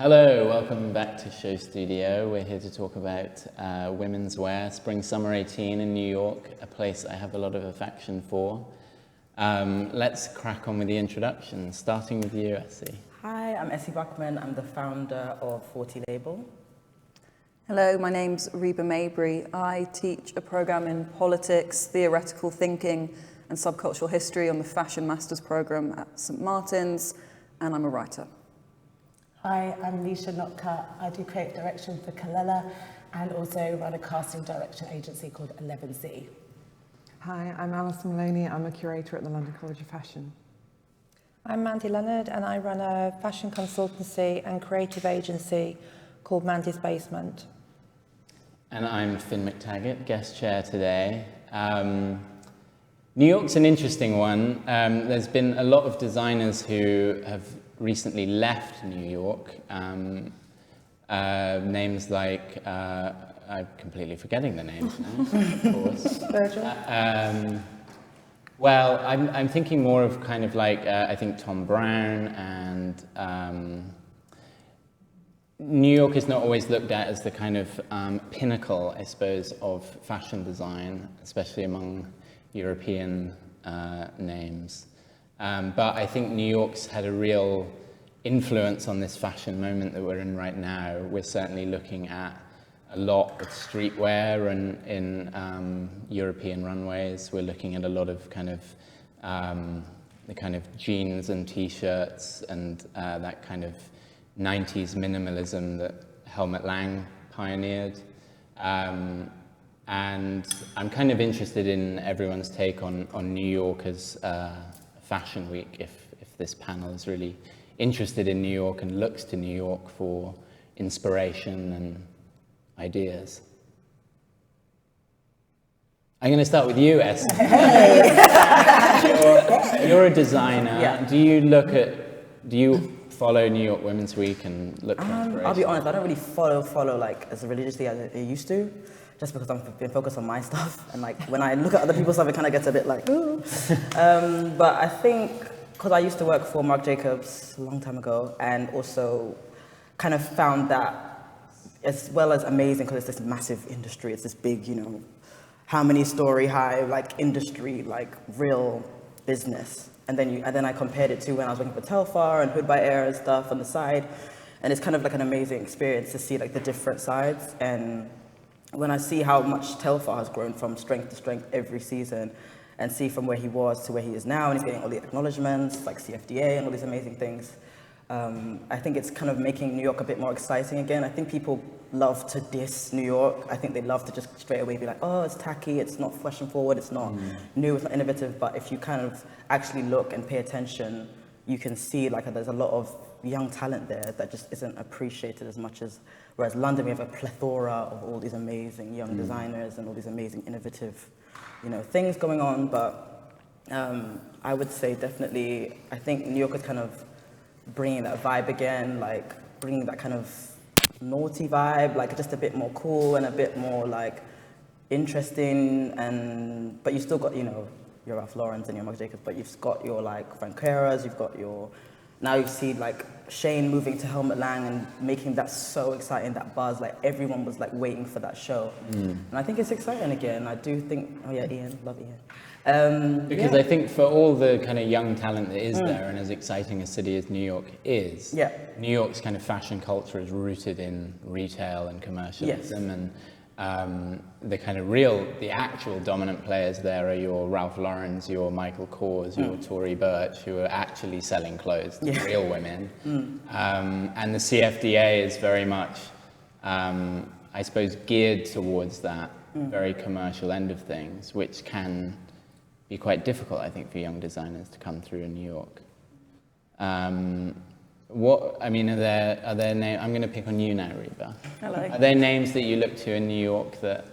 Hello, welcome back to Show Studio. We're here to talk about women's wear, Spring Summer 18 in New York, a place I have a lot of affection for. Let's crack on with the introduction, starting with you, Essie. Hi, I'm Essie Buckman. I'm the founder of 40 Label. Hello, my name's Reba Mabry. I teach a program in politics, theoretical thinking, and subcultural history on the Fashion Masters program at St. Martin's, and I'm a writer. Hi, I'm Nisha Notka. I do creative direction for Kalela and also run a casting direction agency called 11C. Hi, I'm Alison Maloney. I'm a curator at the London College of Fashion. I'm Mandy Leonard and I run a fashion consultancy and creative agency called Mandy's Basement. And I'm Finn McTaggart, guest chair today. New York's an interesting one. There's been a lot of designers who have recently left New York. Names like, I'm completely forgetting the names now, of course. Virgil? Well, I'm thinking more of kind of like, I think Tom Brown, and New York is not always looked at as the kind of pinnacle, I suppose, of fashion design, especially among European names. But I think New York's had a real influence on this fashion moment that we're in right now. We're certainly looking at a lot of streetwear in European runways. We're looking at a lot of kind of the kind of jeans and t-shirts and that kind of 90s minimalism that Helmut Lang pioneered. And I'm kind of interested in everyone's take on New York as Fashion Week, if this panel is really interested in New York and looks to New York for inspiration and ideas. I'm going to start with you, Esther. You're a designer. Yeah. Do you follow New York Women's Week and look for inspiration? I'll be honest, I don't really follow like as religiously as I used to, just because I've been focused on my stuff. And like when I look at other people's stuff, it kind of gets a bit like, ooh. But I think, because I used to work for Marc Jacobs a long time ago, and also kind of found that as well as amazing, because it's this massive industry, it's this big, how many story high, like industry, like real business. And then I compared it to when I was working for Telfar and Hood by Air and stuff on the side. And it's kind of like an amazing experience to see like the different sides. And when I see how much Telfar has grown from strength to strength every season, and see from where he was to where he is now, and he's getting all the acknowledgements, like CFDA and all these amazing things. I think it's kind of making New York a bit more exciting again. I think people love to diss New York. I think they love to just straight away be like, oh, it's tacky, it's not fashion forward, it's not new, it's not innovative. But if you kind of actually look and pay attention, you can see like there's a lot of young talent there that just isn't appreciated as much as, whereas London, we have a plethora of all these amazing young designers and all these amazing innovative, things going on. But I would say definitely, I think New York is kind of bringing that vibe again, like bringing that kind of naughty vibe, like just a bit more cool and a bit more like interesting. But you still got, your Ralph Lauren's and your Marc Jacobs, but you've got your like Frank Kera's, you've got your, now you see like Shane moving to Helmut Lang and making that so exciting, that buzz, like everyone was like waiting for that show. And I think it's exciting again. I do think, oh yeah, Ian, love Ian. Because I think for all the kind of young talent that is there, and as exciting a city as New York is, New York's kind of fashion culture is rooted in retail and commercialism, and the actual dominant players there are your Ralph Lauren's, your Michael Kors, your Tory Burch, who are actually selling clothes to real women. And the CFDA is very much, I suppose, geared towards that very commercial end of things, which can be quite difficult, I think, for young designers to come through in New York. Are there names? I'm going to pick on you now, Reba. Hello. Are there names that you look to in New York that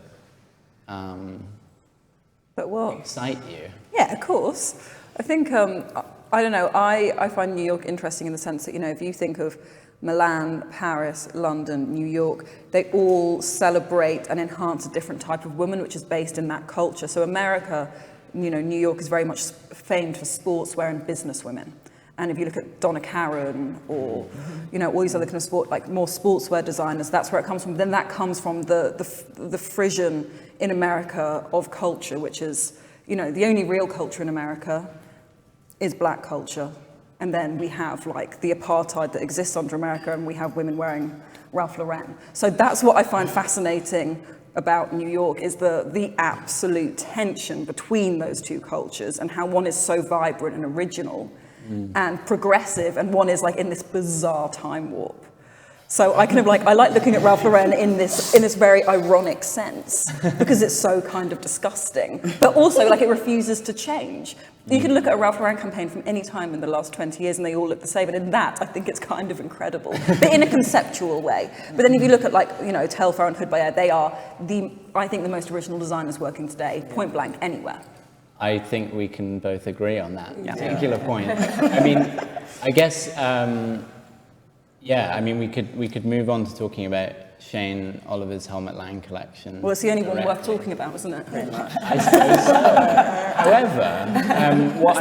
But what? excite you? Yeah, of course. I think, I don't know, I find New York interesting in the sense that, if you think of Milan, Paris, London, New York, they all celebrate and enhance a different type of woman, which is based in that culture. So America, New York is very much famed for sportswear and business women. And if you look at Donna Karan or, you know, all these other kind of sport, like more sportswear designers, that's where it comes from. Then that comes from the frisson in America of culture, which is, you know, the only real culture in America is black culture. And then we have like the apartheid that exists under America, and we have women wearing Ralph Lauren. So that's what I find fascinating about New York, is the absolute tension between those two cultures, and how one is so vibrant and original and progressive, and one is like in this bizarre time warp. So I kind of like, I like looking at Ralph Lauren in this very ironic sense, because it's so kind of disgusting, but also like it refuses to change. You can look at a Ralph Lauren campaign from any time in the last 20 years and they all look the same, and in that I think it's kind of incredible, but in a conceptual way. But then if you look at like, you know, Telfar and Hood by Air, they are I think the most original designers working today, point blank, anywhere. I think we can both agree on that particular point. I mean, I guess, yeah, I mean, we could move on to talking about Shane Oliver's Helmut Lang collection. Well, it's the only one worth talking about, isn't it? I suppose so. However, what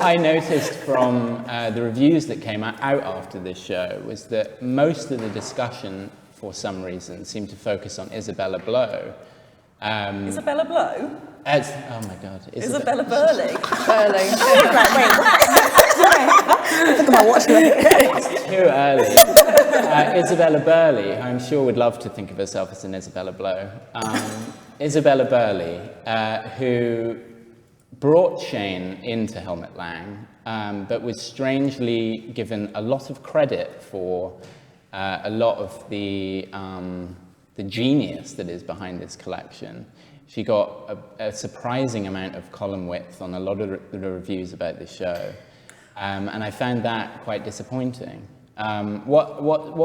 I noticed from the reviews that came out after this show was that most of the discussion, for some reason, seemed to focus on Isabella Blow. Isabella Blow? Oh my God. Isabella Burley? Early. Look at my watch. It's too early. Isabella Burley, who I'm sure would love to think of herself as an Isabella Blow. Isabella Burley, who brought Shane into Helmut Lang, but was strangely given a lot of credit for a lot of the genius that is behind this collection. She got a surprising amount of column width on a lot of the reviews about this show. And I found that quite disappointing. What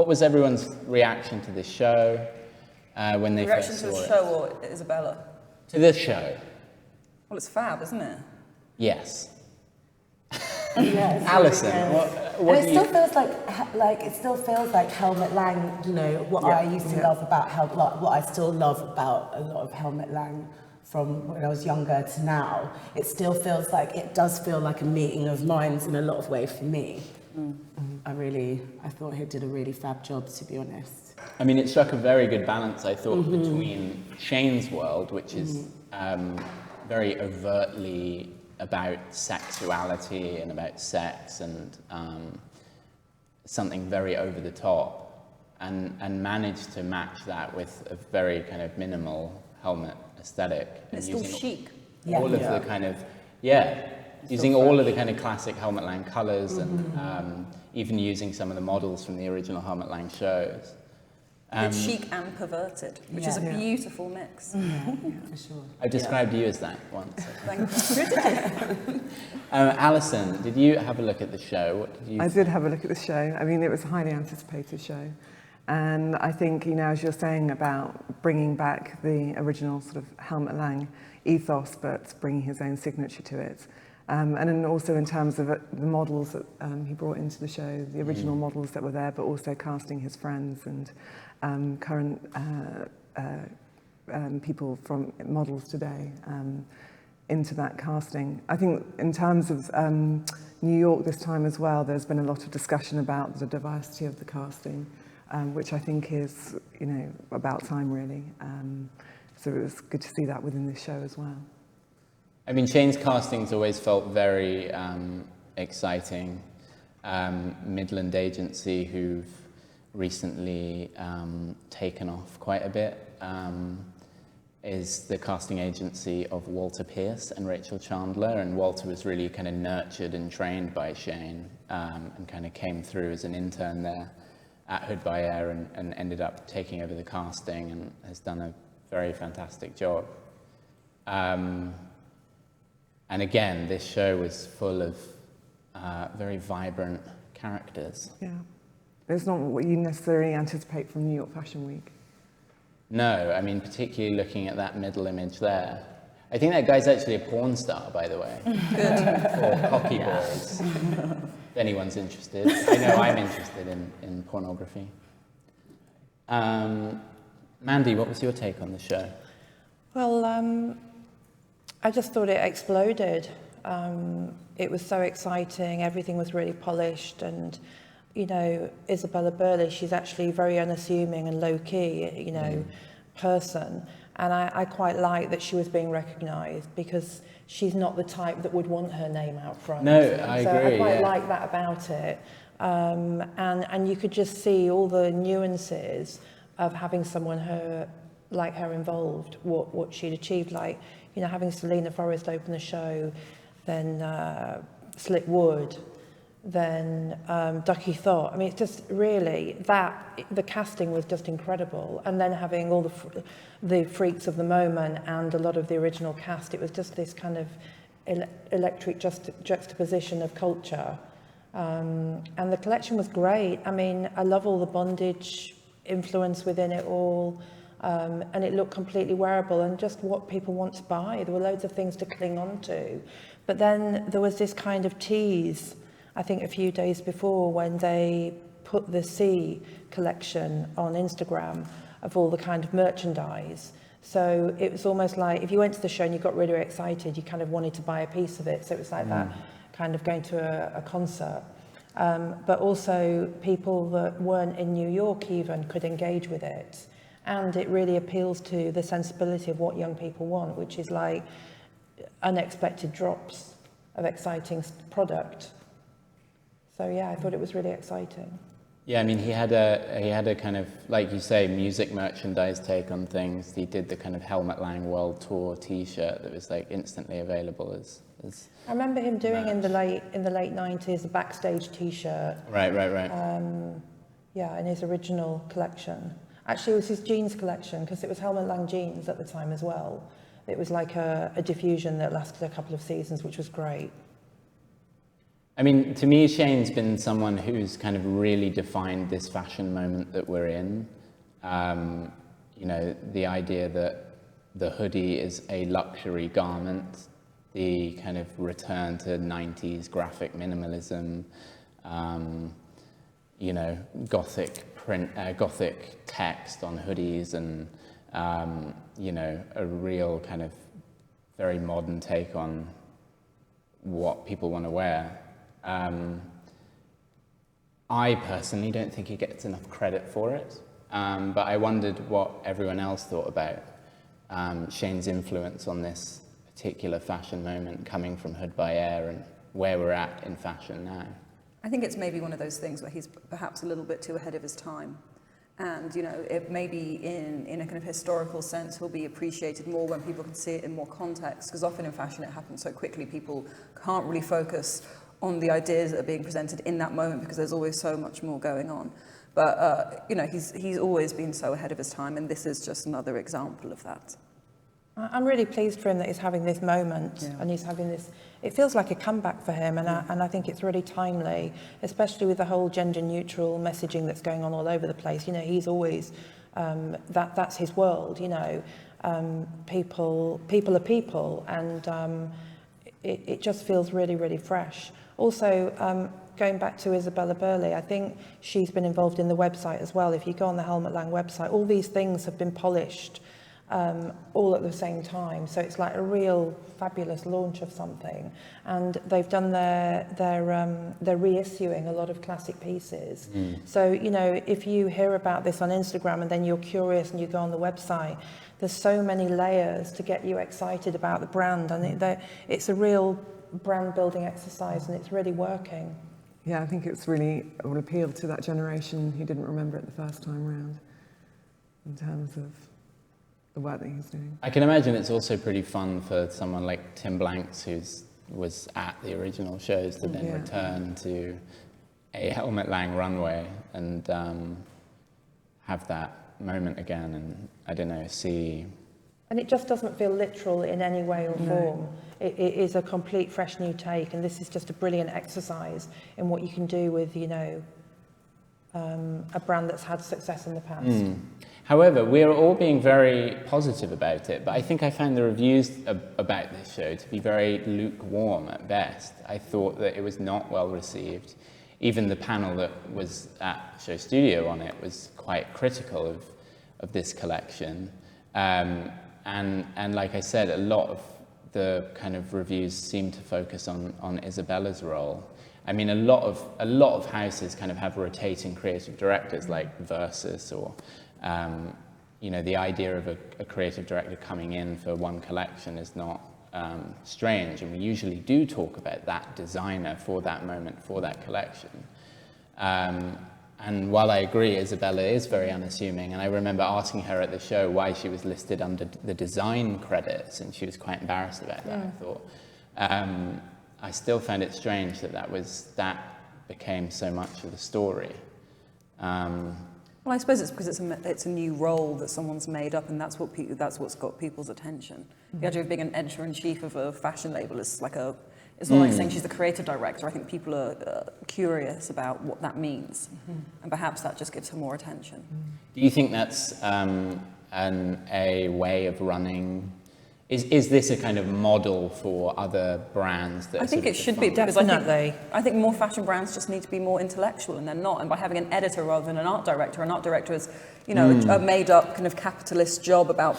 was everyone's reaction to this show when they Reaction first to saw the it? show or Isabella? To this show, Well, it's fab, isn't it? yes. Yeah, it's Alison, really good. what And do it you... still feels like Helmut Lang. You know what I used to love about what I still love about a lot of Helmut Lang from when I was younger to now. It still feels like, it does feel like a meeting of minds in a lot of ways for me. I thought he did a really fab job, to be honest. I mean, it struck a very good balance, I thought, between Shane's world, which is very overtly about sexuality and about sex and something very over the top, and managed to match that with a very kind of minimal helmet aesthetic. And It's still using chic. all of the kind of, using all of the kind of classic Helmut Lang colours and even using some of the models from the original Helmut Lang shows. It's chic and perverted, which is a beautiful mix. For sure. I've described you as that once. Thank you. Alison, did you have a look at the show? What did you I did have a look at the show. I mean, it was a highly anticipated show. And I think, you know, as you're saying about bringing back the original sort of Helmut Lang ethos, but bringing his own signature to it. And then also in terms of the models that he brought into the show, the original models that were there, but also casting his friends and current people from models today into that casting. I think in terms of New York this time as well, there's been a lot of discussion about the diversity of the casting, which I think is, you know, about time really. So it was good to see that within this show as well. I mean, Shane's castings always felt very exciting. Midland Agency, who've recently taken off quite a bit, is the casting agency of Walter Pierce and Rachel Chandler, and Walter was really kind of nurtured and trained by Shane and kind of came through as an intern there at Hood by Air and ended up taking over the casting and has done a very fantastic job. And again, this show was full of very vibrant characters. Yeah. It's not what you necessarily anticipate from New York Fashion Week. No, I mean, particularly looking at that middle image there. I think that guy's actually a porn star, by the way. Good. For Cocky Boys. If anyone's interested. I know I'm interested in pornography. Mandy, what was your take on the show? Well, I just thought it exploded. It was so exciting. Everything was really polished, and you know, Isabella Burley, she's actually very unassuming and low-key, you know, person. And I quite like that she was being recognised, because she's not the type that would want her name out front. No, I agree. I quite like that about it. And you could just see all the nuances of having someone like her involved, what she'd achieved, like, you know, having Selena Forrest open the show, then Slick Wood, then Ducky Thought. I mean, it's just really the casting was just incredible. And then having all the freaks of the moment and a lot of the original cast, it was just this kind of electric juxtaposition of culture. And the collection was great. I mean, I love all the bondage influence within it all. And it looked completely wearable and just what people want to buy. There were loads of things to cling on to. But then there was this kind of tease, I think a few days before, when they put the Sea collection on Instagram of all the kind of merchandise. So it was almost like if you went to the show and you got really excited, you kind of wanted to buy a piece of it. So it was like that, kind of going to a concert. But also people that weren't in New York even could engage with it. And it really appeals to the sensibility of what young people want, which is like unexpected drops of exciting product. So yeah, I thought it was really exciting. Yeah, I mean, he had a kind of, like you say, music merchandise take on things. He did the kind of Helmut Lang World Tour T-shirt that was like instantly available as I remember him doing in the late 90s a backstage T-shirt. Right. Yeah, in his original collection. Actually, it was his jeans collection, because it was Helmut Lang jeans at the time as well. It was like a diffusion that lasted a couple of seasons, which was great. I mean, to me, Shane's been someone who's kind of really defined this fashion moment that we're in. You know, the idea that the hoodie is a luxury garment, the kind of return to 90s graphic minimalism, you know, gothic print, gothic text on hoodies, and you know, a real kind of very modern take on what people want to wear. I personally don't think he gets enough credit for it, but I wondered what everyone else thought about Shane's influence on this particular fashion moment coming from Hood by Air and where we're at in fashion now. I think it's maybe one of those things where he's perhaps a little bit too ahead of his time. And, you know, it maybe in a kind of historical sense he'll be appreciated more when people can see it in more context, because often in fashion it happens so quickly, people can't really focus on the ideas that are being presented in that moment because there's always so much more going on. But, you know, he's always been so ahead of his time, and this is just another example of that. I'm really pleased for him that he's having this moment, and he's having this, it feels like a comeback for him, and I think it's really timely, especially with the whole gender neutral messaging that's going on all over the place. You know, he's always, that's his world, you know, people are people, and it just feels really, really fresh. Also, going back to Isabella Burley, I think she's been involved in the website as well. If you go on the Helmut Lang website, all these things have been polished all at the same time. So it's like a real fabulous launch of something. And they've done they're reissuing a lot of classic pieces. So, you know, if you hear about this on Instagram and then you're curious and you go on the website, there's so many layers to get you excited about the brand. And it's a real brand building exercise, and it's really working. Yeah, I think it will appeal to that generation who didn't remember it the first time round in terms of the work that he's doing. I can imagine it's also pretty fun for someone like Tim Blanks, who was at the original shows, to then return to a Helmut Lang runway and have that moment again, and I don't know, see. And it just doesn't feel literal in any way or form. It is a complete fresh new take, and this is just a brilliant exercise in what you can do with, you know, a brand that's had success in the past. However, we are all being very positive about it, but I think I found the reviews about this show to be very lukewarm at best. I thought that it was not well received. Even the panel that was at Show Studio on it was quite critical of this collection. And like I said, a lot of the kind of reviews seem to focus on Isabella's role. I mean, a lot of houses kind of have rotating creative directors, like Versus, or you know, the idea of a creative director coming in for one collection is not strange, and we usually do talk about that designer for that moment, for that collection. And while I agree, Isabella is very unassuming, and I remember asking her at the show why she was listed under the design credits, and she was quite embarrassed about that, I thought. I still found it strange that became so much of the story. Well, I suppose it's because it's a new role that someone's made up, and that's what's got people's attention. The idea of being an editor-in-chief of a fashion label is like it's not like saying she's the creative director. I think people are curious about what that means, and perhaps that just gives her more attention. Do you think that's a way of running? Is this a kind of model for other brands? That I think it should be, because Definitely. I think more fashion brands just need to be more intellectual, and they're not. And by having an editor rather than an art director is, you know, a made-up kind of capitalist job about.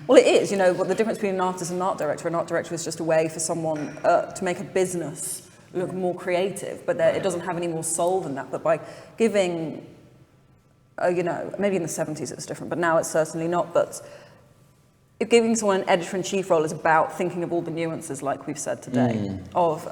Well, it is. You know, what the difference between an artist and an art director is just a way for someone to make a business look more creative, but it doesn't have any more soul than that. But by giving, you know, maybe in the 70s it was different, but now it's certainly not. But if giving someone an editor-in-chief role is about thinking of all the nuances, like we've said today, of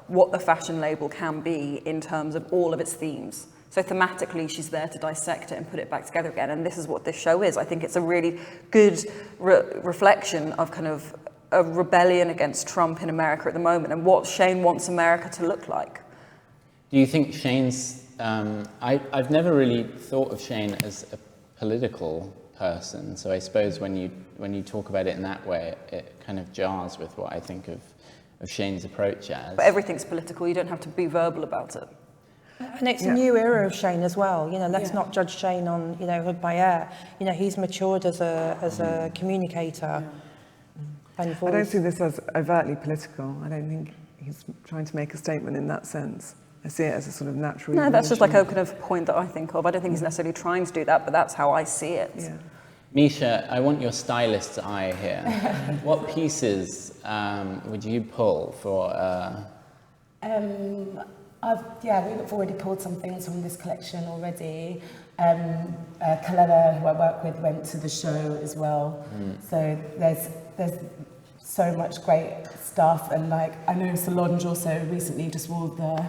what the fashion label can be in terms of all of its themes. So thematically, she's there to dissect it and put it back together again, and this is what this show is. I think it's a really good reflection of kind of a rebellion against Trump in America at the moment, and what Shane wants America to look like. Do you think Shane's... I've never really thought of Shane as a political person, so I suppose when you talk about it in that way, it kind of jars with what I think of Shane's approach as. But everything's political, you don't have to be verbal about it. And it's a new era of Shane as well. You know, let's not judge Shane on, you know, Hood by Air. You know, he's matured as a communicator. And I don't see this as overtly political. I don't think he's trying to make a statement in that sense. I see it as a sort of natural No, that's just like a evolution. kind of point that I think of. I don't think he's necessarily trying to do that, but that's how I see it. Yeah. Misha, I want your stylist's eye here. What pieces would you pull for... We've already pulled some things from this collection already. Kalena, who I work with, went to the show as well. So there's so much great stuff, and like I know Solange also recently just wore the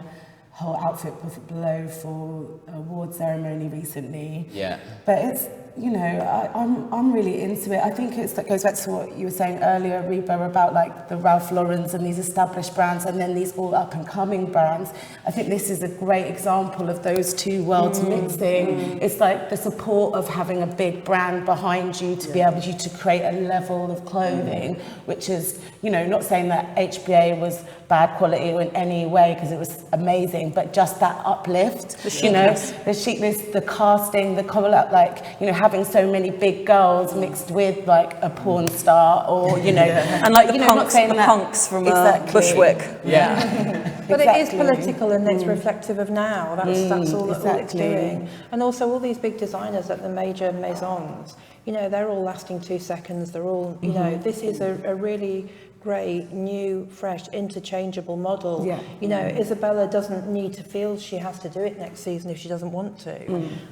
whole outfit with below for award ceremony recently. Yeah. But it's, you know, I'm really into it. I think that goes back to what you were saying earlier, Reba, about like the Ralph Laurens and these established brands, and then these all up and coming brands. I think this is a great example of those two worlds mixing. It's like the support of having a big brand behind you to be able to create a level of clothing, which is, you know, not saying that HBA was bad quality in any way, because it was amazing, but just that uplift, you know, the chicness, the casting, the colour, like, you know, having so many big girls mixed with like a porn star, or, you know, And like the punks from Bushwick. Yeah. But it is political, and it's reflective of now. That's all it's doing. And also all these big designers at the major maisons, you know, they're all lasting 2 seconds. They're all, you know, this is a really great, new, fresh, interchangeable model. Yeah. You know, Isabella doesn't need to feel she has to do it next season if she doesn't want to.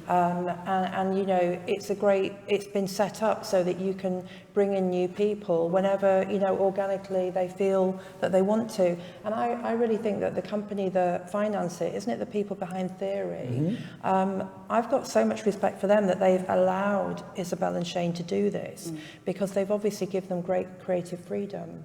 And you know, it's been set up so that you can bring in new people whenever, you know, organically they feel that they want to. And I really think that the company that finance it, isn't it the people behind Theory? I've got so much respect for them that they've allowed Isabel and Shane to do this, because they've obviously given them great creative freedom.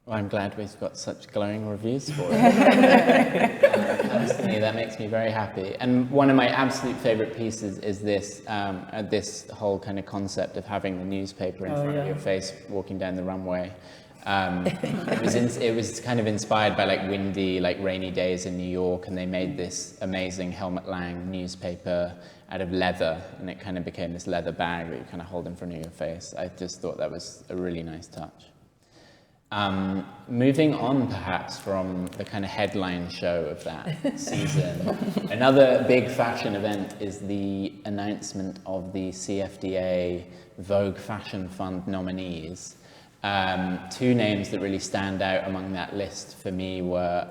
Well, I'm glad we've got such glowing reviews for it. Personally, that makes me very happy. And one of my absolute favourite pieces is this whole kind of concept of having the newspaper in front of your face walking down the runway. It was kind of inspired by like windy, like rainy days in New York, and they made this amazing Helmut Lang newspaper out of leather, and it kind of became this leather bag that you kind of hold in front of your face. I just thought that was a really nice touch. Moving on perhaps from the kind of headline show of that season, another big fashion event is the announcement of the CFDA Vogue Fashion Fund nominees. Two names that really stand out among that list for me were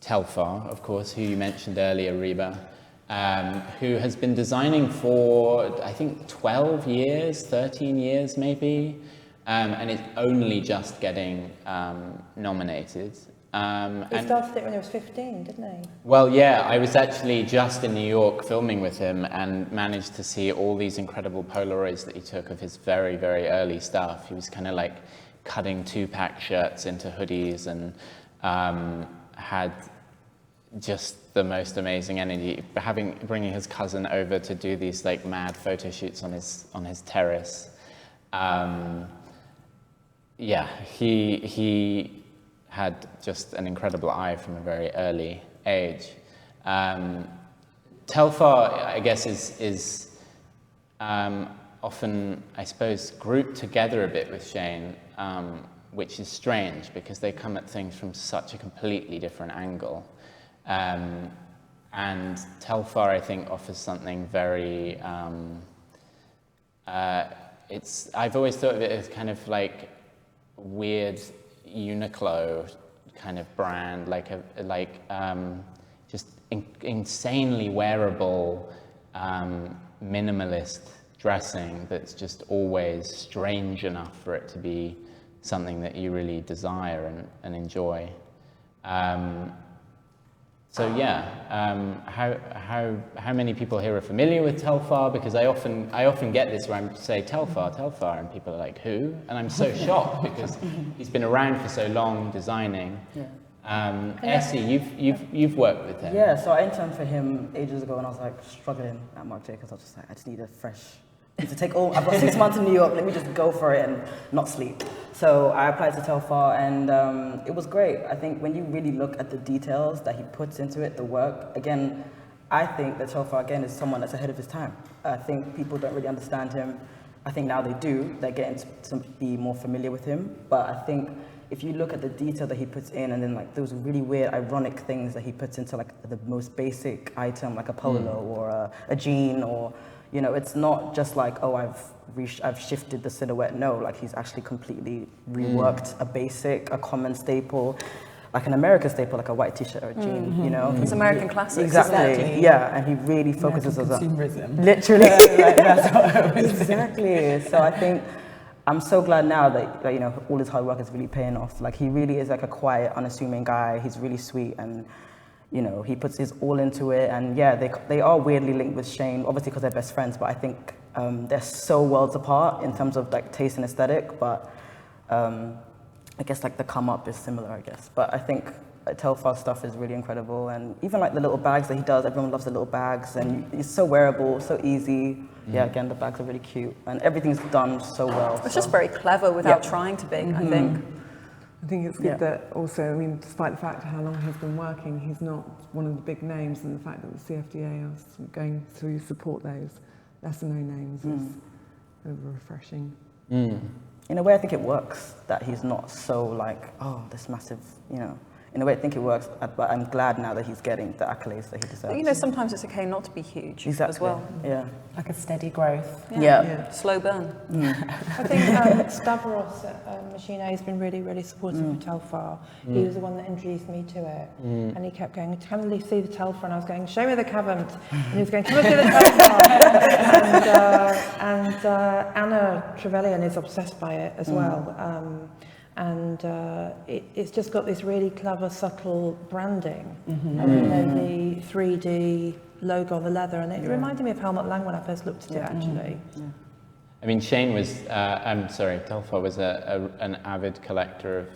Telfar, of course, who you mentioned earlier, Reba, who has been designing for, I think, 12 years, 13 years maybe, and is only just getting nominated. He started it when he was 15, didn't he? Well, yeah, I was actually just in New York filming with him and managed to see all these incredible Polaroids that he took of his very, very early stuff. He was kind of like cutting 2-pack shirts into hoodies and had just the most amazing energy. Bringing his cousin over to do these like mad photo shoots on his terrace. Yeah, he had just an incredible eye from a very early age. Telfar, I guess, is often, I suppose, grouped together a bit with Shane, which is strange because they come at things from such a completely different angle. And Telfar, I think, offers something very, I've always thought of it as kind of like weird Uniqlo kind of brand, just insanely wearable, minimalist dressing that's just always strange enough for it to be something that you really desire and enjoy. So yeah, how many people here are familiar with Telfar? Because I often get this where I say Telfar, and people are like, who? And I'm so shocked because he's been around for so long designing. Yeah. Essie, you've worked with him. Yeah, so I interned for him ages ago, and I was like struggling at Marc Jacobs. I was just like, I just need a fresh. I've got 6 months in New York. Let me just go for it and not sleep. So I applied to Telfar, and it was great. I think when you really look at the details that he puts into it, the work, again, I think that Telfar, again, is someone that's ahead of his time. I think people don't really understand him. I think now they do. They're getting to be more familiar with him. But I think if you look at the detail that he puts in, and then like those really weird, ironic things that he puts into like the most basic item, like a polo or a jean, or you know, it's not just like, oh, I've shifted the silhouette. No, like he's actually completely reworked a common staple, like an American staple, like a white t-shirt or a jean, you know? It's American classics. Exactly, yeah, and he really focuses on consumerism. Literally. Like, that's what I was Exactly. So I think I'm so glad now that you know, all his hard work is really paying off. Like he really is like a quiet, unassuming guy. He's really sweet, and you know, he puts his all into it. And yeah, they are weirdly linked with Shane, obviously because they're best friends, but I think they're so worlds apart in terms of like taste and aesthetic. But I guess like the come up is similar, I guess. But I think Telfar's stuff is really incredible, and even like the little bags that he does, everyone loves the little bags, and it's so wearable, so easy. Yeah, again, the bags are really cute, and everything's done so well. It's just very clever without trying to be, I think. I think it's good that also, I mean, despite the fact of how long he's been working, he's not one of the big names, and the fact that the CFDA are going to support those lesser-known names is refreshing. In a way, I think it works that he's not so like, oh, this massive, you know. In a way, I think it works, but I'm glad now that he's getting the accolades that he deserves. But, you know, sometimes it's okay not to be huge as well. Yeah. Like a steady growth. Yeah. Slow burn. I think Stavros at Machine A has been really, really supportive of Telfar. He was the one that introduced me to it. And he kept going, can we see the Telfar? And I was going, show me the Cavant. And he was going, come and see the Telfar. and Anna Trevelyan is obsessed by it as well. It's just got this really clever, subtle branding. And you know, the 3D logo on the leather, and it reminded me of Helmut Lang when I first looked at it, actually. I mean, Shane was, Telfar was an avid collector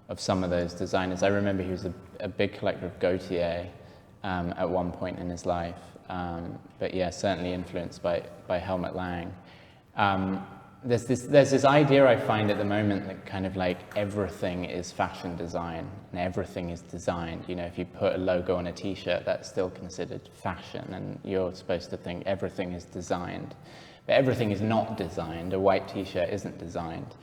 of some of those designers. I remember he was a big collector of Gautier at one point in his life. But yeah, certainly influenced by Helmut Lang. There's this idea I find at the moment that kind of like everything is fashion design and everything is designed. You know, if you put a logo on a t-shirt, that's still considered fashion, and you're supposed to think everything is designed. But everything is not designed. A white t-shirt isn't designed.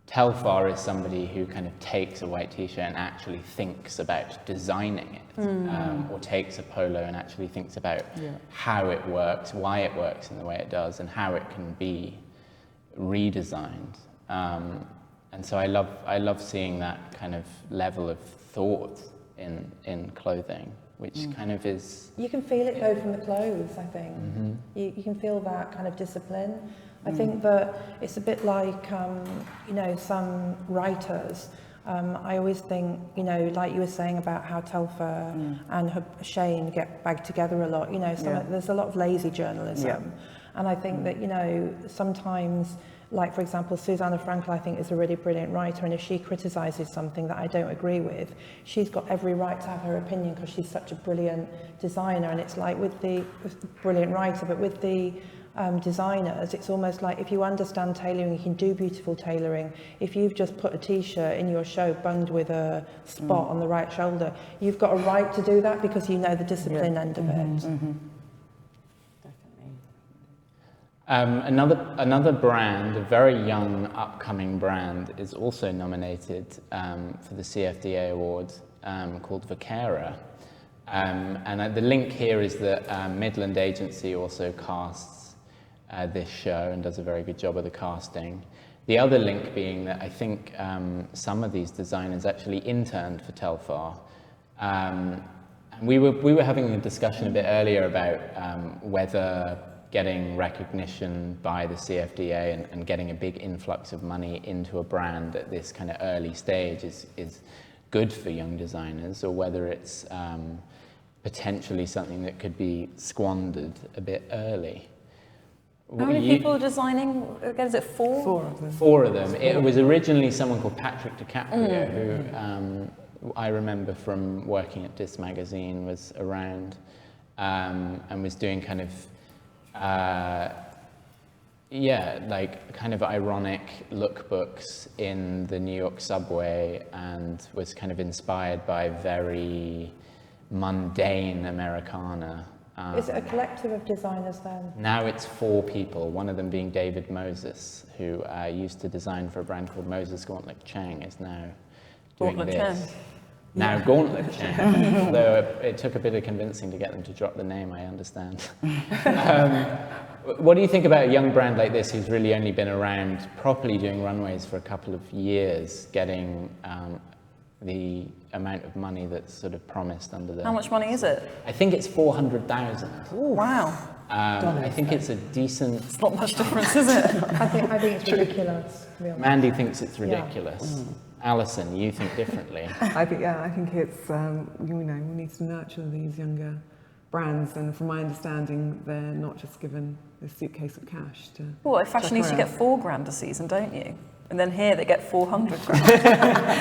Telfar is somebody who kind of takes a white t-shirt and actually thinks about designing it, or takes a polo and actually thinks about how it works, why it works in the way it does, and how it can be redesigned. And so I love seeing that kind of level of thought in clothing, which kind of is... You can feel it though from the clothes, I think. You can feel that kind of discipline. I think that it's a bit like, you know, some writers. I always think, you know, like you were saying about how Telfer and Shane get bagged together a lot, you know, there's a lot of lazy journalism. And I think that, you know, sometimes, like for example, Susanna Frankel, I think is a really brilliant writer, and if she criticises something that I don't agree with, she's got every right to have her opinion because she's such a brilliant designer. And it's like with the brilliant writer, but with the designers, it's almost like if you understand tailoring, you can do beautiful tailoring. If you've just put a t-shirt in your show bunged with a spot on the right shoulder, you've got a right to do that because you know the discipline end of it. Another brand, a very young upcoming brand, is also nominated for the CFDA award, called Vaquera. And the link here is that Midland Agency also casts this show and does a very good job of the casting. The other link being that I think some of these designers actually interned for Telfar. And we were having a discussion a bit earlier about whether getting recognition by the CFDA and getting a big influx of money into a brand at this kind of early stage is good for young designers, or whether it's potentially something that could be squandered a bit early. How many people are designing? Again, is it 4? 4 of them. 4 of them. It was originally someone called Patrick DiCaprio, who I remember from working at Dis Magazine was around and was doing kind of like kind of ironic lookbooks in the New York subway, and was kind of inspired by very mundane Americana. Is it a collective of designers then? Now it's 4 people, one of them being David Moses, who used to design for a brand called Moses Gauntlet Chang, is now doing Gauntlet this. Chang. Now Gauntlet Chang, although it took a bit of convincing to get them to drop the name, I understand. What do you think about a young brand like this who's really only been around properly doing runways for a couple of years, getting the amount of money that's sort of promised under the... How much money is it? I think it's 400,000. Wow. I think it's a decent... It's not much difference, is it? I think it's ridiculous, to be honest. Mandy thinks it's ridiculous. Alison, you think differently. I think it's, you know, we need to nurture these younger brands, and from my understanding, they're not just given a suitcase of cash to... Well, at Fashion East you get $4,000 a season, don't you? And then here they get 400 grand.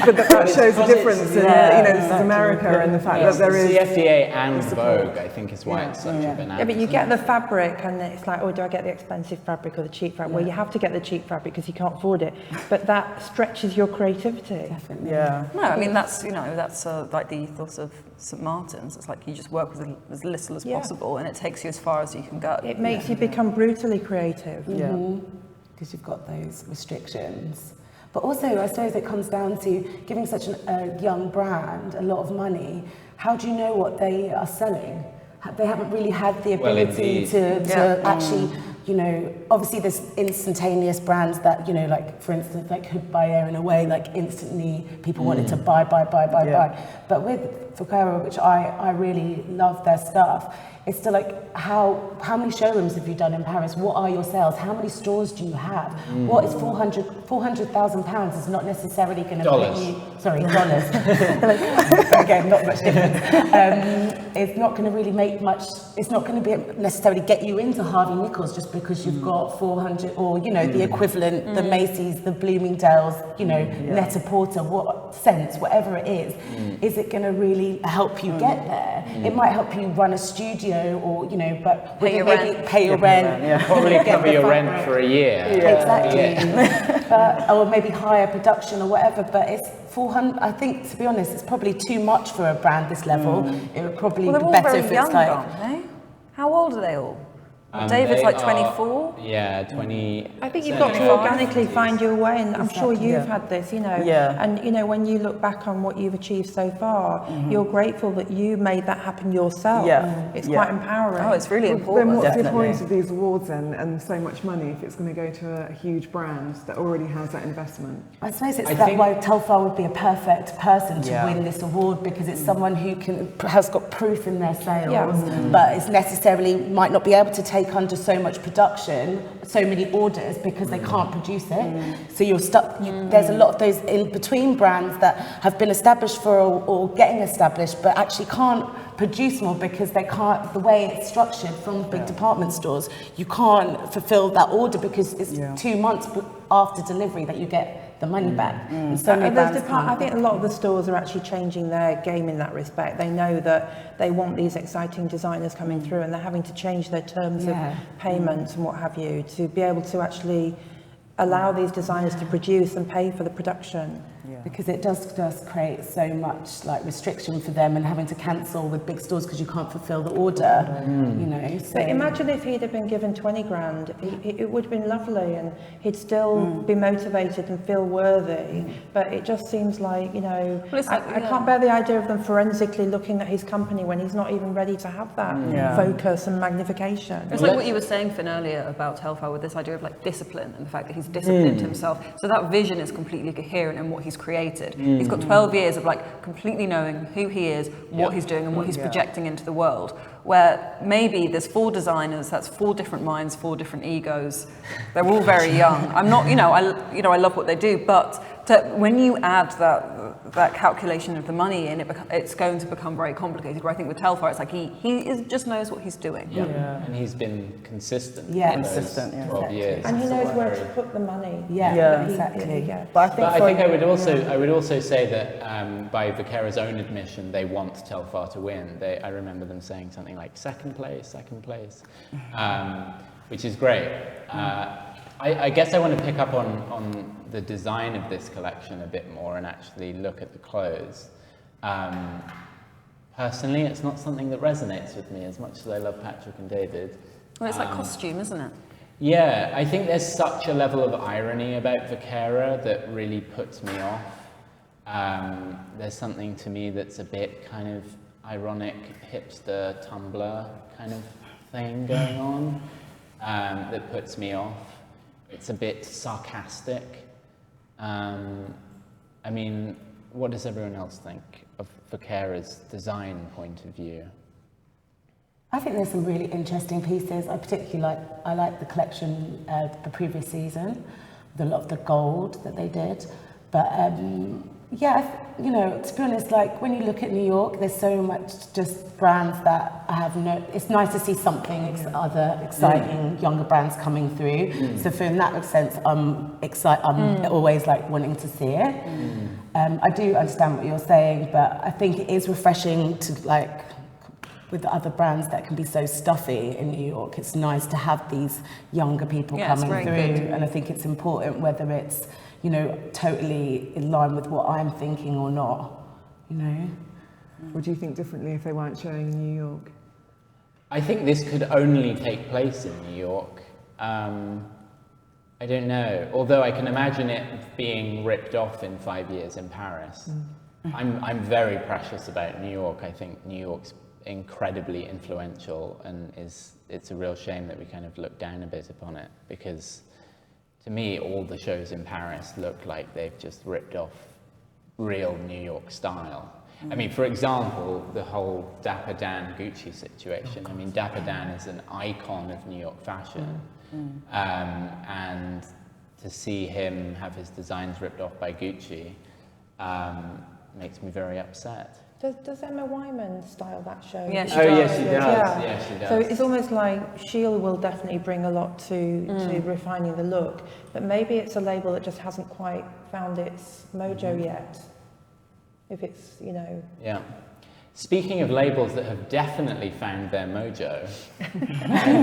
But that shows the difference in, you know, this is America, and the fact that there is... The FDA and Vogue, I think, is why it's such a banana. Yeah, but you get the fabric and it's like, oh, do I get the expensive fabric or the cheap fabric? Well, you have to get the cheap fabric because you can't afford it. But that stretches your creativity. Definitely. Yeah. No, I mean, that's, you know, that's like the ethos of St. Martin's. It's like you just work with as little as possible, and it takes you as far as you can go. It makes you become brutally creative. Yeah. Because you've got those restrictions. But also, I suppose it comes down to giving such a young brand a lot of money. How do you know what they are selling? They haven't really had the ability to actually, you know, obviously there's instantaneous brands that, you know, like for instance, like Hood by Air in a way, like instantly people wanted to buy. But with Vaquera, which I really love their stuff, it's still like, how many showrooms have you done in Paris? What are your sales? How many stores do you have? What is 400,000 pounds is not necessarily going to put you... Sorry, dollars. Again, not much difference. It's not going to really make much... It's not going to be necessarily get you into Harvey Nichols just because you've got 400, or, you know, the equivalent, the Macy's, the Bloomingdale's, you know, Net-a-Porter, what sense, whatever it is. Is it going to really help you get there? It might help you run a studio, or, you know, but Pay your rent. Pay your rent. Probably cover your rent for a year. Exactly. But, or maybe hire production or whatever, but it's 400, I think, to be honest, it's probably too much for a brand this level. It would probably be better if it's like... Aren't they? How old are they all? David's They like are- 24? Yeah, 20. I think you've got to 25. organically find your way, and I'm sure Exactly, you've yeah. had this, you know. Yeah. And you know, when you look back on what you've achieved so far, you're grateful that you made that happen yourself. Yeah. It's Yeah. quite empowering. Oh, it's really Then important. what's the Definitely. point of these awards then, and so much money, if it's going to go to a huge brand that already has that investment? I suppose it's I that think- why Telfar would be a perfect person to Yeah. win this award, because it's someone who has got proof in their sales, Yeah. but is necessarily might not be able to take under so much production, so many orders, because they can't produce it. So you're stuck. There's a lot of those in between brands that have been established for or getting established, but actually can't produce more because they can't. The way it's structured from big department stores, you can't fulfill that order because it's 2 months after delivery that you get the money back. And so many brands I can't. think a lot of the stores are actually changing their game in that respect. They know that they want these exciting designers coming through, and they're having to change their terms of payment and what have you to be able to actually allow these designers to produce and pay for the production. Because it does create so much like restriction for them, and having to cancel with big stores because you can't fulfill the order, you know. So But imagine if he'd have been given 20 grand, it would have been lovely, and he'd still be motivated and feel worthy. But it just seems like, you know, Well, it's like, I can't bear the idea of them forensically looking at his company when he's not even ready to have that focus and magnification. It's like what you were saying, Finn, earlier about Telfar with this idea of like discipline and the fact that he's disciplined himself. So that vision is completely coherent in what he's created. He's got 12 years of like completely knowing who he is, what he's doing, and what he's projecting into the world. Where maybe there's 4 designers, that's 4 different minds, 4 different egos. They're all very young. I'm not, I love what they do, but when you add that calculation of the money in, it's going to become very complicated. Where I think with Telfar, it's like he just knows what he's doing. And he's been consistent. Yeah. for those Consistent, yeah. 12 years. And he knows where to put the money. yeah, exactly. But I think, But I think I would also say that by Viquera's own admission, they want Telfar to win. I remember them saying something like second place, which is great. I guess I want to pick up on the design of this collection a bit more and actually look at the clothes. Personally, it's not something that resonates with me as much as I love Patrick and David. Well, it's like costume, isn't it? Yeah, I think there's such a level of irony about Viquera that really puts me off. There's something to me that's a bit kind of ironic, hipster, Tumblr kind of thing going on that puts me off. It's a bit sarcastic. I mean, what does everyone else think of Viquera's design point of view? I think there's some really interesting pieces. I particularly like the collection the previous season, a lot of the gold that they did. But to be honest, like when you look at New York, there's so much just brands that I have it's nice to see something other exciting younger brands coming through. So in that sense, I'm always like wanting to see it. I do understand what you're saying, but I think it is refreshing to like, with the other brands that can be so stuffy in New York, it's nice to have these younger people coming through. And I think it's important whether it's, totally in line with what I'm thinking or not, Would you think differently if they weren't showing in New York? I think this could only take place in New York. I don't know, although I can imagine it being ripped off in 5 years in Paris. I'm very precious about New York. I think New York's incredibly influential, and it's a real shame that we kind of look down a bit upon it, because to me all the shows in Paris look like they've just ripped off real New York style. I mean, for example, the whole Dapper Dan Gucci situation. I mean, Dapper Dan is an icon of New York fashion, and to see him have his designs ripped off by Gucci makes me very upset. Does Emma Wyman style that show? Yeah, she Oh, does. yes, she does. Yeah. Yeah, she does. So it's almost like Sheila will definitely bring a lot to refining the look, but maybe it's a label that just hasn't quite found its mojo yet. If it's, Yeah. Speaking of labels that have definitely found their mojo,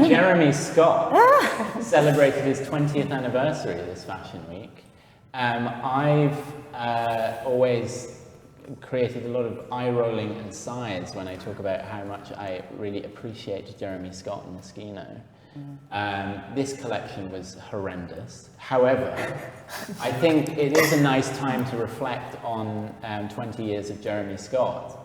Jeremy Scott celebrated his 20th anniversary this fashion week. I've always created a lot of eye-rolling and sighs when I talk about how much I really appreciate Jeremy Scott and Moschino. This collection was horrendous. However, I think it is a nice time to reflect on 20 years of Jeremy Scott.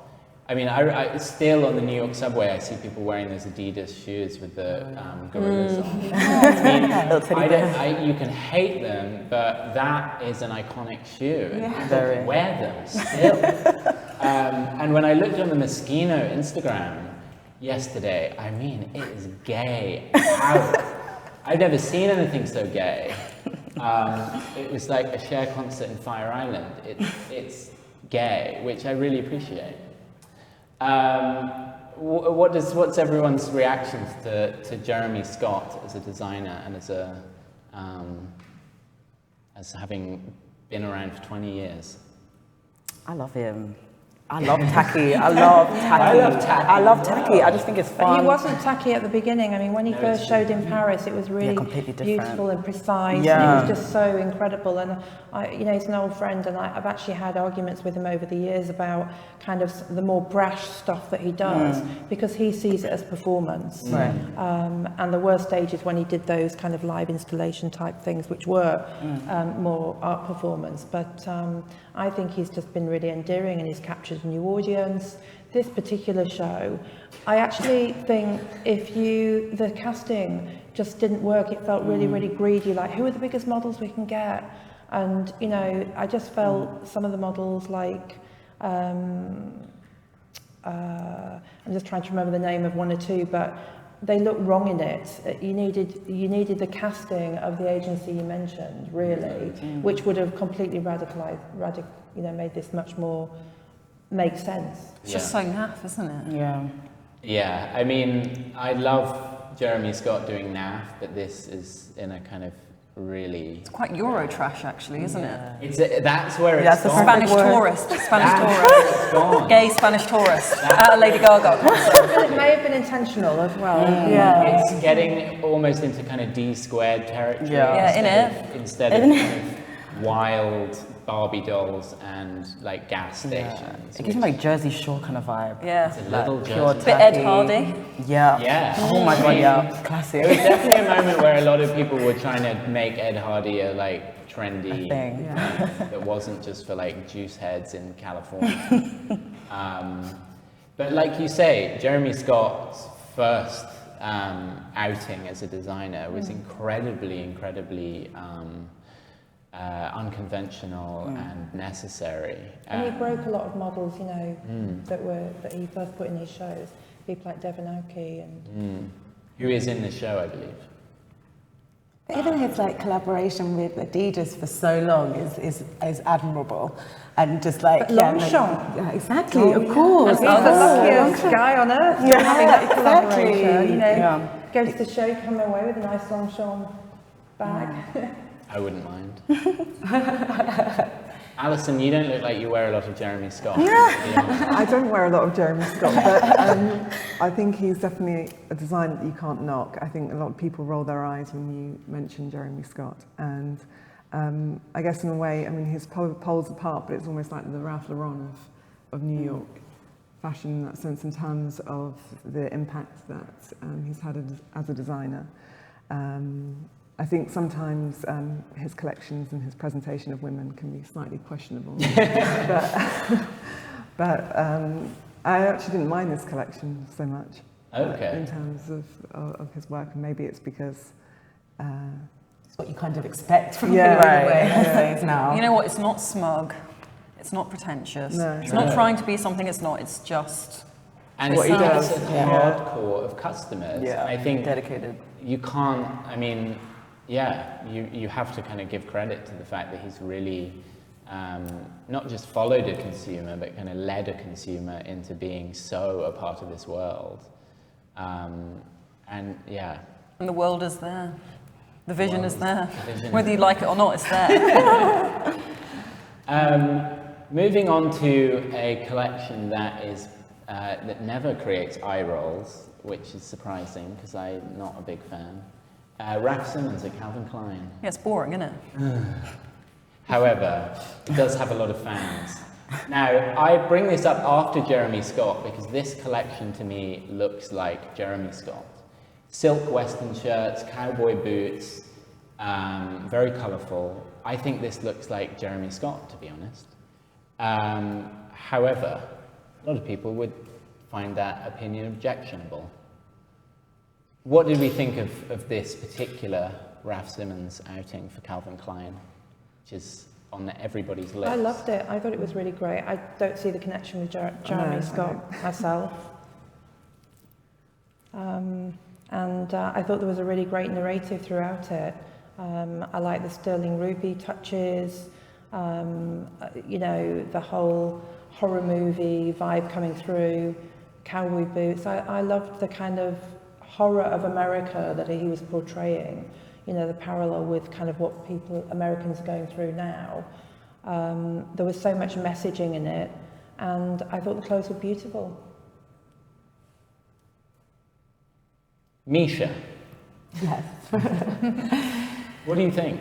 I mean, I still on the New York subway, I see people wearing those Adidas shoes with the gorillas on. I mean, you can hate them, but that is an iconic shoe. And people wear them still. And when I looked on the Moschino Instagram yesterday, I mean, it is gay out. I've never seen anything so gay. It was like a Cher concert in Fire Island. It's gay, which I really appreciate. What's everyone's reactions to Jeremy Scott as a designer and as having been around for 20 years? I love him. I love tacky. I love tacky. I just think it's fun. But he wasn't tacky at the beginning. I mean, when he first showed in Paris, it was really beautiful and precise. Yeah. And it was just so incredible. And he's an old friend, and I've actually had arguments with him over the years about kind of the more brash stuff that he does, because he sees it as performance. Right. And the worst stage is when he did those kind of live installation type things, which were more art performance. But I think he's just been really endearing, and he's captured a new audience. This particular show, I actually think the casting just didn't work. It felt really, really greedy, like who are the biggest models we can get? And, I just felt some of the models like, I'm just trying to remember the name of one or two, but they look wrong in it. You needed the casting of the agency you mentioned, really, which would have completely made this much more make sense. It's just so naff, isn't it? Yeah. Yeah, I mean, I love Jeremy Scott doing naff, but this is in a kind of really... It's quite Eurotrash, actually, isn't it? That's where it's gone. Spanish tourist. It's gone. Gay Spanish tourist at a Lady Gaga concert. It may have been intentional as well. Yeah. It's getting almost into kind of D-squared territory. Instead of kind of wild Barbie dolls and like gas stations. It gives me like Jersey Shore kind of vibe. Yeah. It's a little pure Jersey. Bit Ed Hardy. Yeah. Yeah. Oh my god, yeah. Classic. It was definitely a moment where a lot of people were trying to make Ed Hardy a like trendy thing. that wasn't just for like juice heads in California. But like you say, Jeremy Scott's first outing as a designer was incredibly unconventional and necessary. And he broke a lot of models, that he first put in his shows. People like Devon Aoki and who is in the show, I believe. Even his collaboration with Adidas for so long is admirable, and just like Longchamp. yeah, exactly, of course. He's the luckiest guy on earth to having that collaboration. Exactly. Goes to the show, come away with a nice Longchamp bag. I wouldn't mind. Alison, you don't look like you wear a lot of Jeremy Scott. I don't wear a lot of Jeremy Scott, but I think he's definitely a designer that you can't knock. I think a lot of people roll their eyes when you mention Jeremy Scott. And I guess in a way, I mean, his poles apart, but it's almost like the Ralph Lauren of New York fashion in that sense, in terms of the impact that he's had as a designer. I think sometimes his collections and his presentation of women can be slightly questionable. but I actually didn't mind this collection so much. Okay. In terms of his work, and maybe it's because... It's what you kind of expect from Yeah, him right. anyway, now. You know what? It's not smug. It's not pretentious. No. It's not trying to be something it's not. It's just... And what he does. it's a hardcore of customers. Yeah, And I think dedicated. you can't, I mean, you have to kind of give credit to the fact that he's really not just followed a consumer, but kind of led a consumer into being so a part of this world. And And the world is there. The vision is there. The vision Whether is you like it or not, it's there. Moving on to a collection that is that never creates eye rolls, which is surprising because I'm not a big fan. Raf Simons at Calvin Klein. Yeah, it's boring, isn't it? However, it does have a lot of fans. Now, I bring this up after Jeremy Scott because this collection to me looks like Jeremy Scott. silk Western shirts, cowboy boots, very colourful. I think this looks like Jeremy Scott, to be honest. However, a lot of people would find that opinion objectionable. What did we think of this particular Raf Simons outing for Calvin Klein, which is on everybody's list? I loved it. I thought it was really great. I don't see the connection with Jeremy Scott myself. And I thought there was a really great narrative throughout it. I like the Sterling Ruby touches, you know, the whole horror movie vibe coming through, cowboy boots. I loved the kind of horror of America that he was portraying, you know, the parallel with kind of what Americans are going through now. There was so much messaging in it, and I thought the clothes were beautiful. Misha, Yes. what do you think?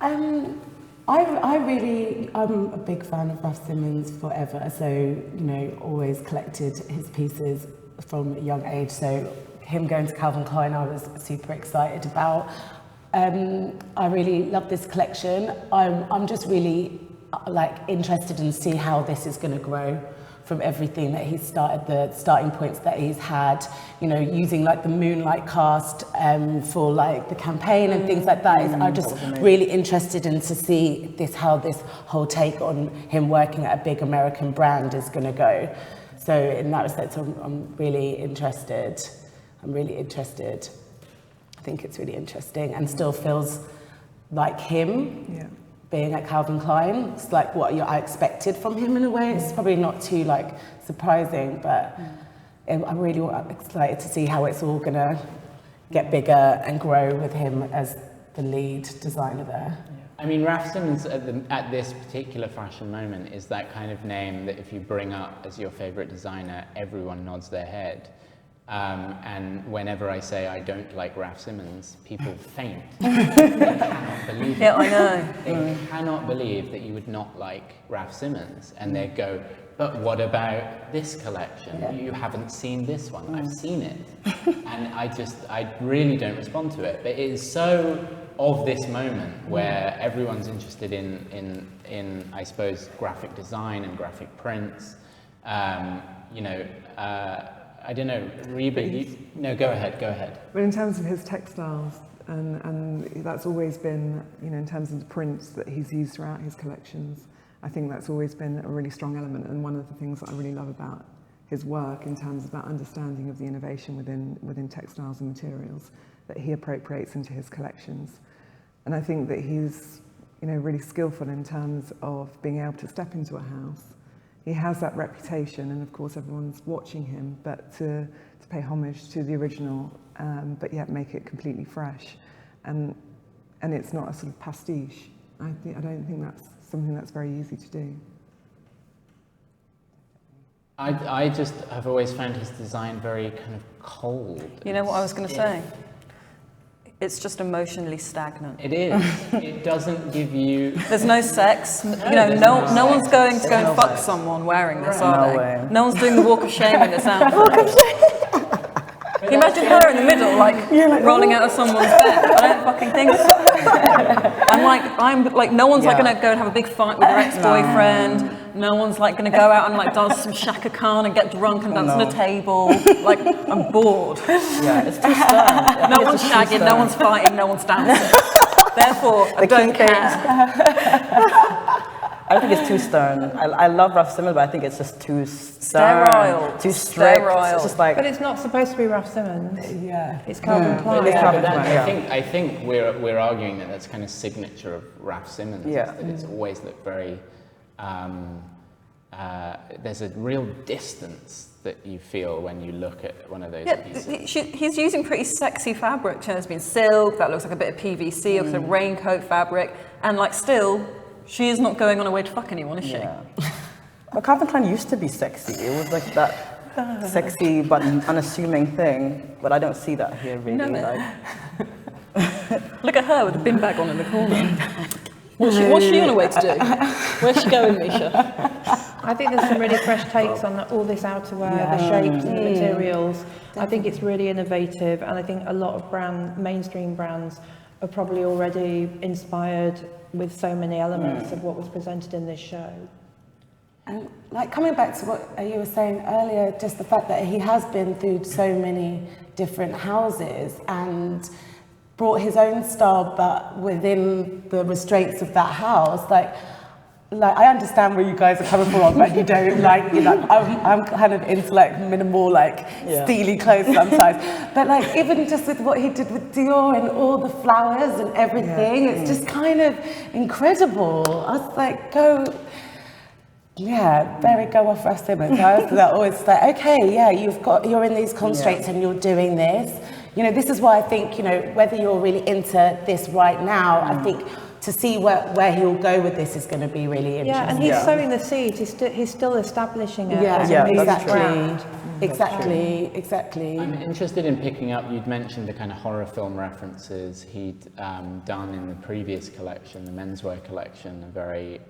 I'm a big fan of Raf Simons forever. So, you know, always collected his pieces from a young age. So him going to Calvin Klein, I was super excited about. I really love this collection. I'm just really interested in see how this is going to grow from everything that he's started, the starting points that he's had, you know, using like the Moonlight cast for like the campaign and things like that. I'm just really interested in to see how this whole take on him working at a big American brand is going to go. So in that respect, I'm really interested. I think it's really interesting and still feels like him. Yeah. Being at Calvin Klein, it's like what I expected from him in a way. It's probably not too like surprising, but I'm really excited to see how it's all gonna get bigger and grow with him as the lead designer there. I mean, Raf Simons at this particular fashion moment is that kind of name that if you bring up as your favorite designer, everyone nods their head. And whenever I say I don't like Raf Simons, people faint. They cannot believe it. Yeah, I know. They cannot believe that you would not like Raf Simons. And they go, but what about this collection? Yeah. You haven't seen this one. I've seen it. And I really don't respond to it. But it is so of this moment where everyone's interested in I suppose, graphic design and graphic prints. You know, I don't know, Reba, no, go ahead. But in terms of his textiles, and that's always been, you know, in terms of the prints that he's used throughout his collections, I think that's always been a really strong element, and one of the things that I really love about his work in terms of that understanding of the innovation within textiles and materials that he appropriates into his collections. And I think that he's, you know, really skillful in terms of being able to step into a house. He has that reputation, and of course everyone's watching him, but to pay homage to the original, but yet make it completely fresh. And it's not a sort of pastiche. I don't think that's something that's very easy to do. I just have always found his design very kind of cold. You know what I was going to say? It's just emotionally stagnant. It is. It doesn't give you... There's no sex. You know, no one's going to go and fuck someone wearing this, are they? way. No one's doing the walk of shame in this outfit. Can you imagine her in the middle, like rolling out of someone's bed? I don't fucking think so. I'm like, no one's like going to go and have a big fight with her ex-boyfriend. No one's like going to go out and like dance some Shaka Khan and get drunk and dance on a table. Like, I'm bored. Yeah, it's too stern. No one's shagging, no one's fighting, no one's dancing. Therefore, I don't care. I think it's too stern. I love Raf Simons, but I think it's just too stern, Sterile. too strict. Sterile. It's just like, But it's not supposed to be Raf Simons. Yeah. It's Calvin Klein. It's Calvin Klein, I think we're arguing that that's kind of signature of Raf Simons. Yeah. That it's always looked very. There's a real distance that you feel when you look at one of those pieces. He's using pretty sexy fabric. There's been silk, that looks like a bit of PVC, or some raincoat fabric, and like still, she is not going on her way to fuck anyone, is she? But Calvin Klein used to be sexy. It was like that sexy but unassuming thing. But I don't see that here really. No. Like, Look at her with a bin bag on in the corner. What's she on her way to do? Where's she going, Misha? I think there's some really fresh takes on all this outerwear, the shapes and the materials. I think it's really innovative, and I think a lot of mainstream brands are probably already inspired with so many elements of what was presented in this show. And like coming back to what you were saying earlier, just the fact that he has been through so many different houses and brought his own style, but within the restraints of that house, like I understand where you guys are coming from, but you don't like, you know, I'm kind of into like minimal, like steely clothes sometimes. But like even just with what he did with Dior and all the flowers and everything, it's just kind of incredible. I was like, go off Russ Simmons. I was always like, okay, yeah, you're in these constraints and you're doing this. You know, this is why I think, you know, whether you're really into this right now, I think to see where he'll go with this is going to be really interesting. Yeah, and he's sowing the seeds. He's still establishing it as a new brand. Exactly. I'm interested in picking up, you'd mentioned the kind of horror film references he'd done in the previous collection, the menswear collection, a very,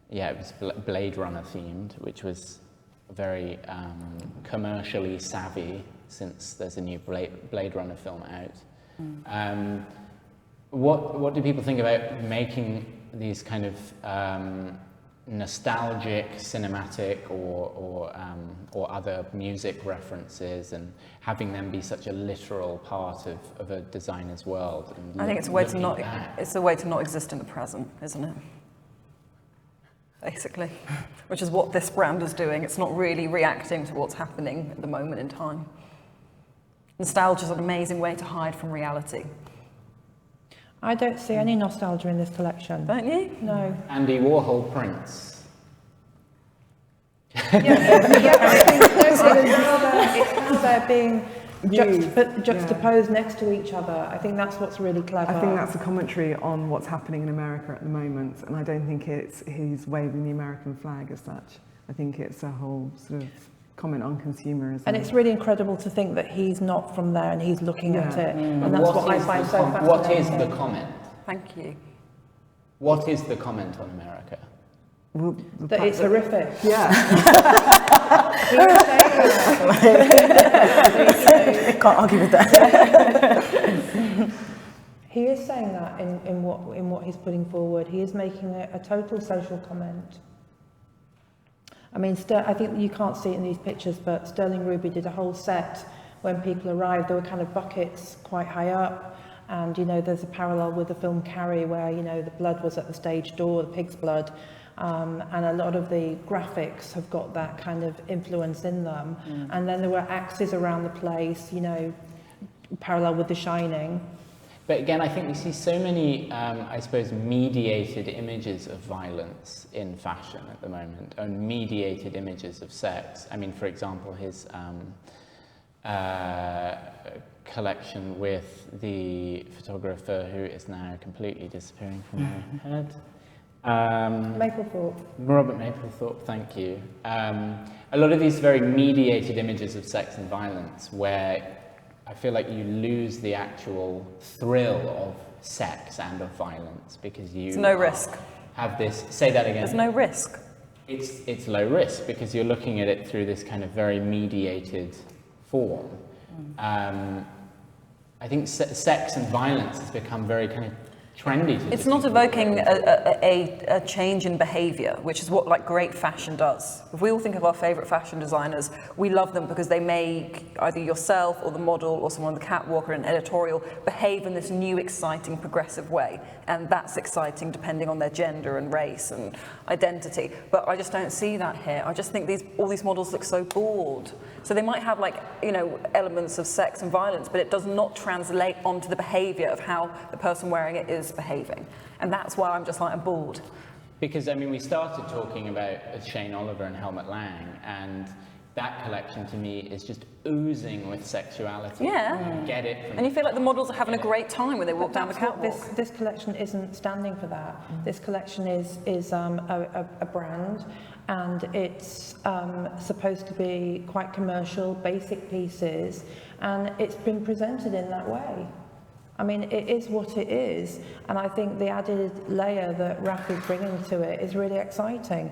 it was Blade Runner themed, which was very commercially savvy since there's a new Blade Runner film out. What do people think about making these kind of nostalgic, cinematic, or other music references, and having them be such a literal part of a designer's world? And I think it's a way to not exist in the present, isn't it? Basically, which is what this brand is doing. It's not really reacting to what's happening at the moment in time. Nostalgia is an amazing way to hide from reality. I don't see any nostalgia in this collection. Don't you? No. Andy Warhol prints. I think it's how they're being juxtaposed next to each other. I think that's what's really clever. I think that's a commentary on what's happening in America at the moment, and I don't think he's waving the American flag as such. I think it's a whole sort of comment on consumerism. And it's really incredible to think that he's not from there and he's looking at it. And that's what I find so fascinating. What is the comment? Thank you. What is the comment on America? Well, that it's horrific. Yeah. Can't argue with that. He is saying that in what he's putting forward. He is making a total social comment. I mean, I think you can't see it in these pictures, but Sterling Ruby did a whole set when people arrived. There were kind of buckets quite high up, and you know, there's a parallel with the film Carrie, where you know the blood was at the stage door, the pig's blood, and a lot of the graphics have got that kind of influence in them. And then there were axes around the place, you know, parallel with The Shining. But again, I think we see so many, I suppose, mediated images of violence in fashion at the moment, and mediated images of sex. I mean, for example, his collection with the photographer who is now completely disappearing from my head. Mapplethorpe. Robert Mapplethorpe, thank you. A lot of these very mediated images of sex and violence where I feel like you lose the actual thrill of sex and of violence because you There's no risk. Have this, say that again. There's no risk. It's low risk because you're looking at it through this kind of very mediated form. I think sex and violence has become very kind of trendy. It's not evoking a change in behaviour, which is what like great fashion does. If we all think of our favourite fashion designers, we love them because they make either yourself or the model or someone on the catwalk or an editorial behave in this new, exciting, progressive way. And that's exciting depending on their gender and race and identity. But I just don't see that here. I just think all these models look so bored. So they might have like, you know, elements of sex and violence, but it does not translate onto the behaviour of how the person wearing it is behaving. And that's why I'm just like, I'm bored. Because, I mean, we started talking about Shane Oliver and Helmut Lang, and that collection to me is just oozing with sexuality. Yeah. You get it. And you feel like the models are having a great time when they walk down the catwalk. This collection isn't standing for that. This collection is a brand, and it's supposed to be quite commercial, basic pieces, and it's been presented in that way. I mean, it is what it is, and I think the added layer that Raf is bringing to it is really exciting.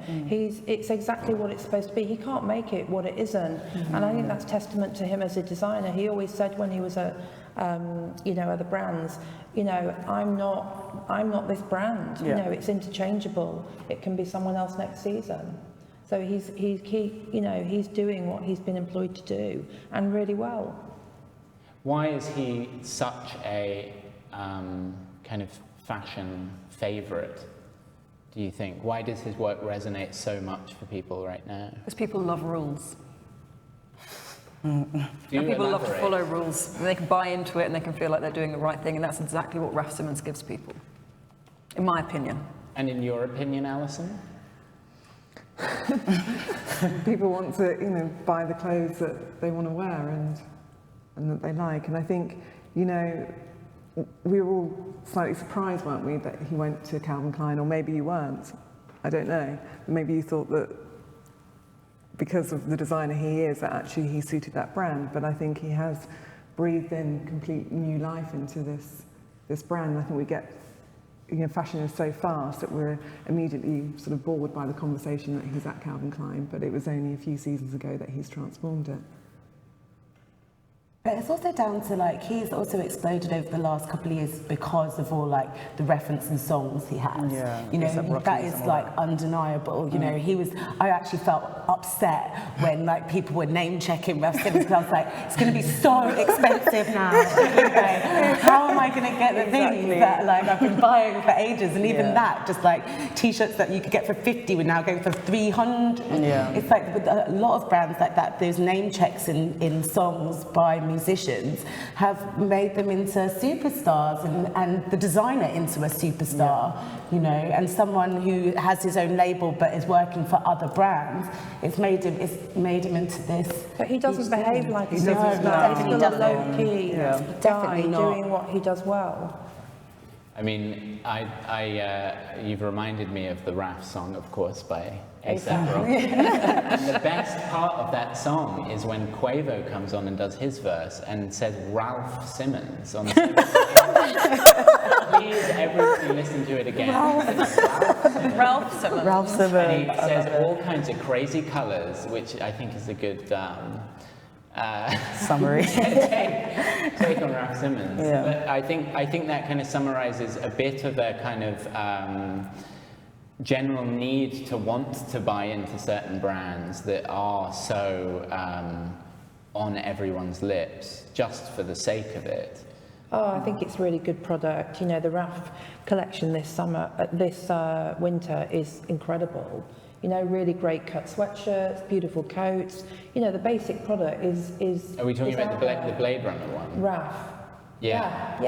It's exactly what it's supposed to be. He can't make it what it isn't, and I think that's testament to him as a designer. He always said when he was at, other brands, I'm not this brand. It's interchangeable. It can be someone else next season. So he's doing what he's been employed to do, and really well. Why is he such a kind of fashion favourite, do you think? Why does his work resonate so much for people right now? Because people love rules. Do And people love to follow rules. And they can buy into it and they can feel like they're doing the right thing, and that's exactly what Raf Simons gives people, in my opinion. And in your opinion, Alison? People want to, buy the clothes that they want to wear and that they like. And I think, we were all slightly surprised, weren't we, that he went to Calvin Klein, or maybe you weren't. I don't know. Maybe you thought that because of the designer he is, that actually he suited that brand. But I think he has breathed in complete new life into this brand. I think we get, fashion is so fast that we're immediately sort of bored by the conversation that he's at Calvin Klein, but it was only a few seasons ago that he's transformed it. But it's also down to he's also exploded over the last couple of years because of all the reference and songs he has. That is undeniable. I actually felt upset when people were name checking Raf Simons, because I was like, it's going to be so expensive now. How am I going to get the things that I've been buying for ages? And even that, just t-shirts that you could get for 50 would now go for 300. It's with a lot of brands like that, those name checks in songs by musicians have made them into superstars, and the designer into a superstar, and someone who has his own label but is working for other brands. It's made him into this. But he doesn't behave like a No, superstar. He's still a definitely low-key guy Definitely not. doing what he does well. I mean, you've reminded me of the Raf song, of course, by A$AP Rocky. And the best part of that song is when Quavo comes on and does his verse and says Ralph Simons on the Please, everybody listen to it again. Ralph Simons. Ralph Simons. And he says all kinds of crazy colours, which I think is a good Summary. take on Raf Simons. Yeah. But I think that kind of summarizes a bit of a kind of general need to want to buy into certain brands that are so on everyone's lips just for the sake of it. Oh, I think it's really good product. The Raf collection this winter is incredible. Really great cut sweatshirts, beautiful coats. The basic product is. Are we talking is about out the there. Blade Runner one? Raf. Yeah.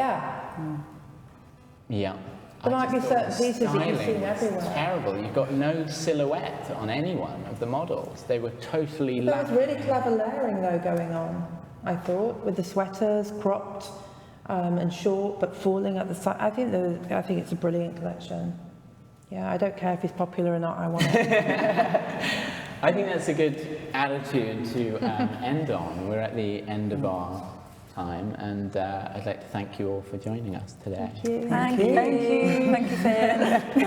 Yeah. There might be certain pieces that you've seen everywhere. Terrible. You've got no silhouette on any one of the models. They were totally There was lacking. really clever layering though going on, I thought, with the sweaters cropped and short but falling at the side. I think it's a brilliant collection. Yeah, I don't care if it's popular or not, I want it. I think that's a good attitude to end on. We're at the end of our time, and I'd like to thank you all for joining us today. Thank you. Thank you. Thank you, Finn.